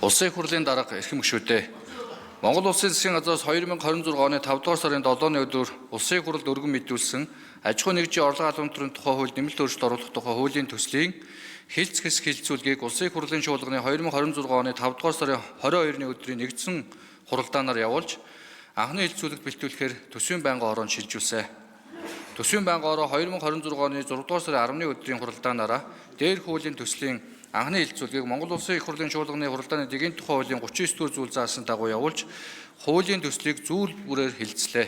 Улсын их хурлын дарга эрхэм гишүүдээ. Монгол Улсын засгийн газраас 2026 оны 5 дугаар сарын 7-ны өдөр Улсын их хуралд өргөн мэдүүлсэн аж ахуй нэгжийн орлого албан тушаалын тухай хууль нэмэлт өөрчлөлт оруулах тухай хуулийн төслийн хэлц хэсэг хэлэлцүүлгийг Улсын их хурлын шуулганы 2026 оны 5 дугаар сарын 22-ны өдрийн нэгдсэн хуралдаанаар явуулж анхны хэлэлцүүлэгт бэлтүүлэхээр төсвийн байнгын ороонд шилжүүлсэн. Төсвийн байнгын ороо 2026 оны 6 дугаар сарын 10-ны өдрийн хуралдаанаараа дээрх хуулийн төслийн анхны хэлэлцүүлгийг Монгол Улсын их хурлын шуулганы хуралдааны дэгийн тухай хуулийн 39 дугаар зүйл заасан дагуу явуулж хуулийн төслийг зүйл бүрээр хэлэлцлээ.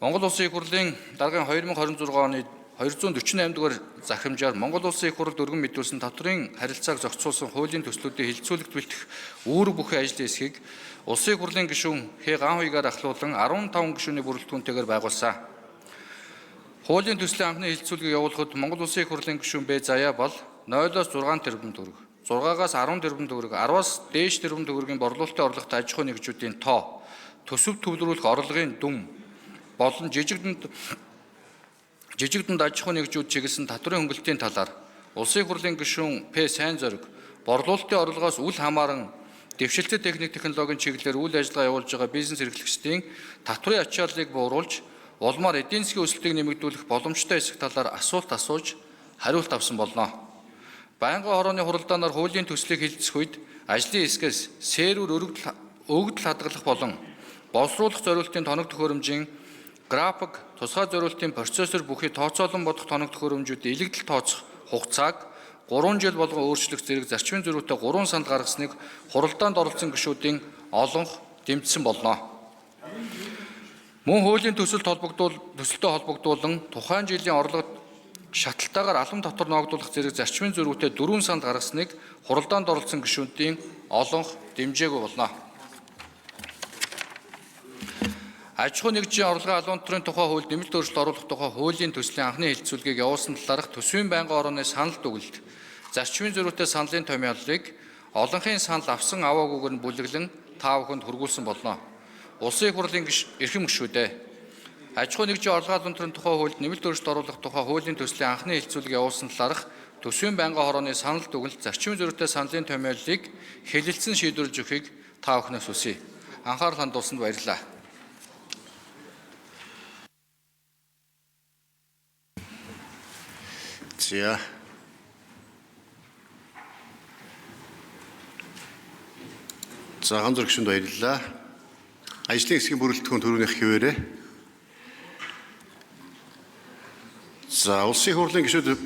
Монгол Улсын их хурлын даргын 2026 оны 248 дугаар захимжаар Монгол Улсын их хурлд өргөн мэдүүлсэн татврын харилцааг зохицуулсан хуулийн төслүүдийн хэлэлцүүлэгт бэлтгэх үүрэг бүхий ажлын хэсгийг Улсын их хурлын гишүүн Х. Ганхуйгаар ахлуулан 15 гишүүний бүрэлдэхүүнтэйгээр байгуулсан. Хуулийн төслийн анхны хэлэлцүүлгийг явуулахад Монгол Улсын их хурлын гишүүн Б. Заяа бол 0-6 тэрбум төгрөг, 6-аас 10 тэрбум төгрөг, 10-аас дээш тэрбум төгрөгийн борлуулалтын орлоготой аж ахуй нэгжүүдийн тоо, төсөв төвлөрүүлэх орлогын дүн болон жижиг дунд аж ахуй нэгжүүд чиглэсэн татврын хөнгөлтийн талаар Улсын их хурлын гишүүн П. Сайн зориг борлуулалтын орлогоос үл хамааран дэвшилтэт техник технологийн чиглэлээр үйл ажиллагаа явуулж байгаа бизнес эрхлэгчдийн татврын ачааллыг бууруулж улмаар эдийн засгийн өсөлтийг нэмэгдүүлэх боломжтой хэсэг талаар асуулт асууж хариулт авсан болно. Байнгын хорооны хуралдаанаар хуулийн төслийг хэлэлцэх үед ажлын хэсгээс сервер өгөгдөл хадгалах болон боловсруулах зорилтын тоног төхөөрөмжийн график, тусгай зорилтын процессор бүхий тооцоолон бодох тоног төхөөрөмжүүд илэгдэл тооцох хугацааг 3 жил болгон өөрчлөх зэрэг зарчмын зөрүүтэй 3 санд гаргасныг хуралдаанд оролцсон гишүүдийн олонх дэмжсэн болно. Мөн хуулийн төсөлтэй холбогдуулан тухайн жилийн орлогод шатлалтаагаар алам татвар ногдуулах зэрэг зарчмын зөрүүтэй 4 санд гаргасныг хуралдаанд оролцсон гишүүдийн олонх дэмжээгүй болно. Аж ахуй нэгжийн орлогын албан тушаалын тухай хууль нэмэлт өөрчлөлт оруулах тухай хуулийн төслийн анхны хэлэлцүүлгийг явуулсан талаарх төсвийн байнгын орооны санал дүгнэлт, зарчмын зөрүүтэй саналын томьёолыг олонхын санал авсан аваагүйгээр нь бүлэглэн та бүхэнд хүргүүлсэн болно. Улсын их хурлын эрхэм гишүүдээ. Аж ахуй нэгжийн орлогын албан тушаалын тухай хуульд нэмэлт өөрчлөлт оруулах тухай хуулийн төслийн анхны хэлэлцүүлгийг явуулсан талаарх төсвийн байнгын хорооны санал дүгнэлт, зарчмын зөрүүтэй саналын томьёолыг хэлэлцэн шийдвэрлэж өгөхийг та бүхнээс хүсье. Анхаарал хандуулсанд баярлалаа. За ганц зурагшинд баярлалаа. Ажлын хэсгийн бүрэлдэхүүн төрөөнийх хэвээрээ. За улсын их хурлын гишүүд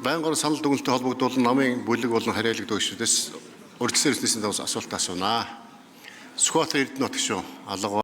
байнгын санал дүгнэлттэй холбогдуулан намын бүлэг болон хариалагддаг гишүүдээс урьдчилан ирснээс асуулт асуунаа. Сүхбаатар Эрдэнэ нутаг шүү. Алга